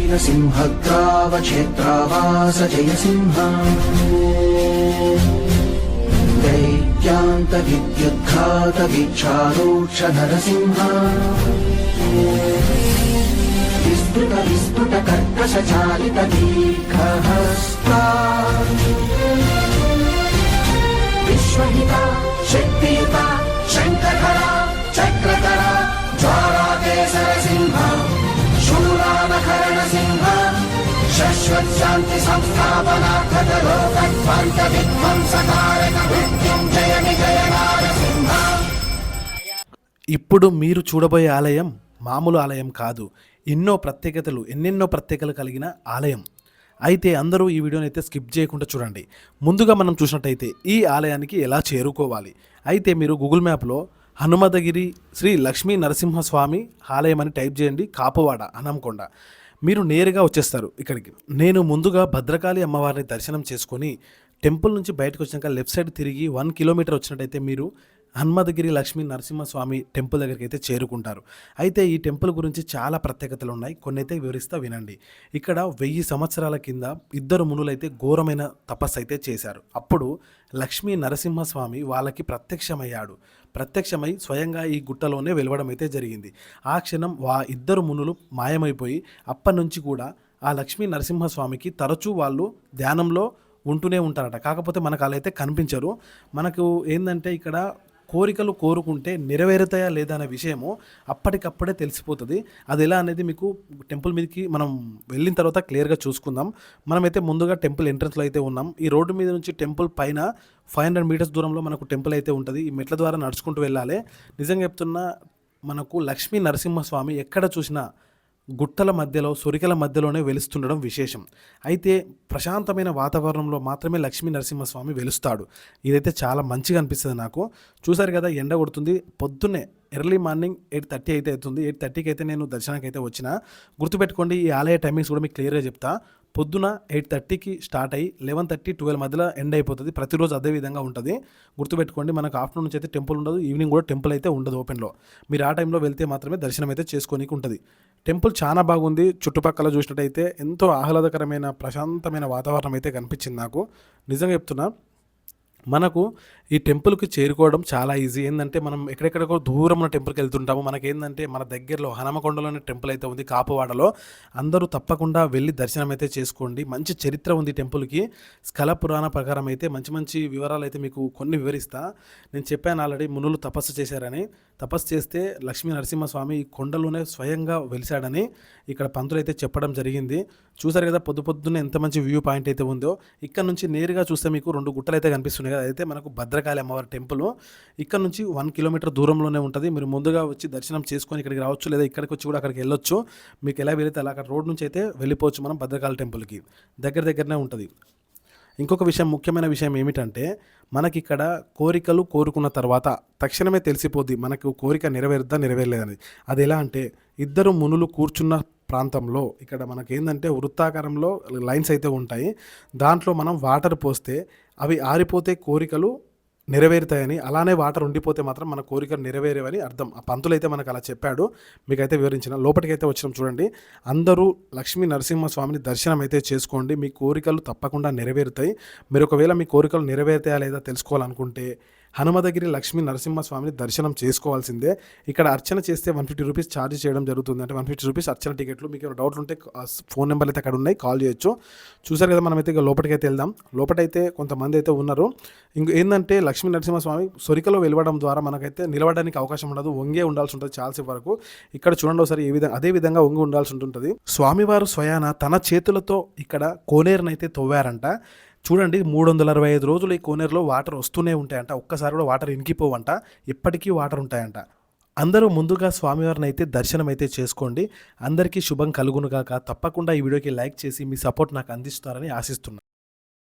वीरसिंहग्रावक्षेत्रावास जयसिंह दैत्यान्तविद्युद्घातवीक्षारोक्ष नरसिंह विस्फुटकर्कशचालितदीर्घहस्ता विश्वहिता शक्तियुता शङ्खधरा चक्रधरा ज्वालाकेसरसिंह शूलानकरणसिंह शाश्वत शान्ति संस्थापनार्थक लोकध्वंस विध्वंसकारक मृत्युञ्जय विजय नारसिंह. ఇప్పుడు మీరు చూడబోయే ఆలయం మామూలు ఆలయం కాదు, ఎన్నెన్నో ప్రత్యేకతలు కలిగిన ఆలయం. అయితే అందరూ ఈ వీడియోని అయితే స్కిప్ చేయకుండా చూడండి. ముందుగా మనం చూసినట్టయితే ఈ ఆలయానికి ఎలా చేరుకోవాలి. అయితే మీరు గూగుల్ మ్యాప్లో హనుమదగిరి శ్రీ లక్ష్మీ నరసింహస్వామి ఆలయం అని టైప్ చేయండి, కాపువాడ హనంకొండ, మీరు నేరుగా వచ్చేస్తారు ఇక్కడికి. నేను ముందుగా భద్రకాళి అమ్మవారిని దర్శనం చేసుకొని టెంపుల్ నుంచి బయటకు వచ్చినాక లెఫ్ట్ సైడ్ తిరిగి 1 కిలోమీటర్ వచ్చినట్టయితే మీరు హనుమదగిరి లక్ష్మీ నరసింహస్వామి టెంపుల్ దగ్గరికి అయితే చేరుకుంటారు. అయితే ఈ టెంపుల్ గురించి చాలా ప్రత్యేకతలు ఉన్నాయి, కొన్ని అయితే వివరిస్తా వినండి. ఇక్కడ 1000 సంవత్సరాల కింద ఇద్దరు మునులైతే ఘోరమైన తపస్సు అయితే చేశారు. అప్పుడు లక్ష్మీ నరసింహస్వామి వాళ్ళకి ప్రత్యక్షమై స్వయంగా ఈ గుట్టలోనే వెలవడం అయితే జరిగింది. ఆ క్షణం ఇద్దరు మునులు మాయమైపోయి అప్పటి నుంచి కూడా ఆ లక్ష్మీ నరసింహస్వామికి తరచూ వాళ్ళు ధ్యానంలో ఉంటూనే ఉంటారట. కాకపోతే మనకు అలా అయితే కనిపించరు. మనకు ఏంటంటే ఇక్కడ కోరికలు కోరుకుంటే నెరవేరుతాయా లేదా అనే విషయము అప్పటికప్పుడే తెలిసిపోతుంది. అది ఎలా అనేది మీకు టెంపుల్ మీదకి మనం వెళ్ళిన తర్వాత క్లియర్గా చూసుకుందాం. మనమైతే ముందుగా టెంపుల్ ఎంట్రన్స్లో అయితే ఉన్నాం. ఈ రోడ్డు మీద నుంచి టెంపుల్ పైన 500 మీటర్స్ దూరంలో మనకు టెంపుల్ అయితే ఉంటుంది. ఈ మెట్ల ద్వారా నడుచుకుంటూ వెళ్ళాలి. నిజంగా చెప్తున్నా, మనకు లక్ష్మీ నరసింహస్వామి ఎక్కడ చూసినా గుట్టల మధ్యలో, సొరికల మధ్యలోనే వెలుస్తుండడం విశేషం. అయితే ప్రశాంతమైన వాతావరణంలో మాత్రమే లక్ష్మీ నరసింహస్వామి వెలుస్తాడు. ఇదైతే చాలా మంచిగా అనిపిస్తుంది నాకు. చూసారు కదా, ఎండ కొడుతుంది. పొద్దున్నే ఎర్లీ మార్నింగ్ 8:30 అయితే అవుతుంది. 8:30కి అయితే నేను దర్శనానికి అయితే వచ్చిన. గుర్తుపెట్టుకోండి, ఈ ఆలయ టైమింగ్స్ కూడా మీకు క్లియర్గా చెప్తా. పొద్దున 8:30కి స్టార్ట్ అయ్యి 11:30, 12 మధ్యలో ఎండ్ అయిపోతుంది. ప్రతిరోజు అదే విధంగా ఉంటుంది. గుర్తుపెట్టుకోండి, మనకు ఆఫ్టర్నూన్ నుంచి అయితే టెంపుల్ ఉండదు, ఈవినింగ్ కూడా టెంపుల్ అయితే ఉండదు ఓపెన్లో. మీరు ఆ టైంలో వెళ్తే మాత్రమే దర్శనం అయితే చేసుకోనికి ఉంటుంది. టెంపుల్ చాలా బాగుంది. చుట్టుపక్కల చూసినట్టయితే ఎంతో ఆహ్లాదకరమైన ప్రశాంతమైన వాతావరణం అయితే కనిపించింది నాకు. నిజంగా చెప్తున్నా, మనకు ఈ టెంపుల్కి చేరుకోవడం చాలా ఈజీ. ఏంటంటే మనం ఎక్కడెక్కడికో దూరం ఉన్న టెంపుల్కి వెళ్తుంటాము. మనకేంటంటే మన దగ్గరలో హనుమకొండలోనే టెంపుల్ అయితే ఉంది, కాపువాడలో. అందరూ తప్పకుండా వెళ్ళి దర్శనం అయితే చేసుకోండి. మంచి చరిత్ర ఉంది టెంపుల్కి. స్కల పురాణ ప్రకారం అయితే మంచి వివరాలు అయితే మీకు కొన్ని వివరిస్తా. నేను చెప్పాను ఆల్రెడీ, మునులు తపస్సు చేశారని. తపస్సు చేస్తే లక్ష్మీ నరసింహస్వామి ఈ కొండలోనే స్వయంగా వెలిశాడని ఇక్కడ పంతులు అయితే చెప్పడం జరిగింది. చూసారు కదా, పొద్దున్నే ఎంత మంచి వ్యూ పాయింట్ అయితే ఉందో. ఇక్కడ నుంచి నేరుగా చూస్తే మీకు 2 గుట్టలు అయితే కనిపిస్తున్నాయి కదా. అయితే మనకు భద్రకాళి అమ్మవారి టెంపుల్ ఇక్కడ నుంచి 1 కిలోమీటర్ దూరంలోనే ఉంటుంది. మీరు ముందుగా వచ్చి దర్శనం చేసుకొని ఇక్కడికి రావచ్చు, లేదా ఇక్కడికి వచ్చి కూడా అక్కడికి వెళ్ళొచ్చు. మీకు ఎలా వెళితే అలా అక్కడ రోడ్ నుంచి అయితే వెళ్ళిపోవచ్చు. మనం భద్రకాళి టెంపుల్కి దగ్గరనే ఉంటుంది. ఇంకొక విషయం, ముఖ్యమైన విషయం ఏమిటంటే, మనకి ఇక్కడ కోరికలు కోరుకున్న తర్వాత తక్షణమే తెలిసిపోద్ది మనకు కోరిక నెరవేరలేదని. అది ఎలా అంటే, ఇద్దరు మునులు కూర్చున్న ప్రాంతంలో ఇక్కడ మనకేందంటే వృత్తాకారంలో లైన్స్ అయితే ఉంటాయి. దాంట్లో మనం వాటర్ పోస్తే అవి ఆరిపోతే కోరికలు నెరవేరుతాయని, అలానే వాటర్ ఉండిపోతే మాత్రం మన కోరికలు నెరవేరేవని అర్థం. ఆ పంతులు అయితే మనకు అలా చెప్పాడు. మీకైతే వివరించిన. లోపలికైతే వచ్చినాం చూడండి. అందరూ లక్ష్మీ నరసింహస్వామిని దర్శనం అయితే చేసుకోండి. మీ కోరికలు తప్పకుండా నెరవేరుతాయి. మీరు ఒకవేళ మీ కోరికలు నెరవేరుతాయా లేదా తెలుసుకోవాలనుకుంటే హనుమదగిరి లక్ష్మీ నరసింహస్వామిని దర్శనం చేసుకోవాల్సిందే. ఇక్కడ అర్చన చేస్తే 150 రూపీస్ ఛార్జ్ చేయడం జరుగుతుంది. అంటే 150 రూపీస్ అర్చన టికెట్లు. మీకు డౌట్లు ఉంటే ఫోన్ నెంబర్లు అయితే అక్కడ ఉన్నాయి, కాల్ చేయొచ్చు. చూసారు కదా, మనమైతే ఇక లోపలికైతే వెళ్దాం. లోపలైతే కొంతమంది అయితే ఉన్నారు. ఏంటంటే లక్ష్మీ నరసింహస్వామి సొరికలో వెలవడం ద్వారా మనకైతే నిలవడానికి అవకాశం ఉండదు, వంగే ఉండాల్సి ఉంటుంది చాలాసేపు వరకు. ఇక్కడ చూడండి ఒకసారి, అదే విధంగా వంగి ఉండాల్సి ఉంటుంది. స్వామివారు స్వయాన తన చేతులతో ఇక్కడ కోనేరునైతే తవ్వారంట. చూడండి, 365 రోజులు ఈ కోనేరులో వాటర్ వస్తూనే ఉంటాయంట. ఒక్కసారి కూడా వాటర్ ఇంకిపోవంట, ఎప్పటికీ వాటర్ ఉంటాయంట. అందరూ ముందుగా స్వామివారిని అయితే దర్శనం అయితే చేసుకోండి. అందరికీ శుభం కలుగునుగాక. తప్పకుండా ఈ వీడియోకి లైక్ చేసి మీ సపోర్ట్ నాకు అందిస్తారని ఆశిస్తున్నాను.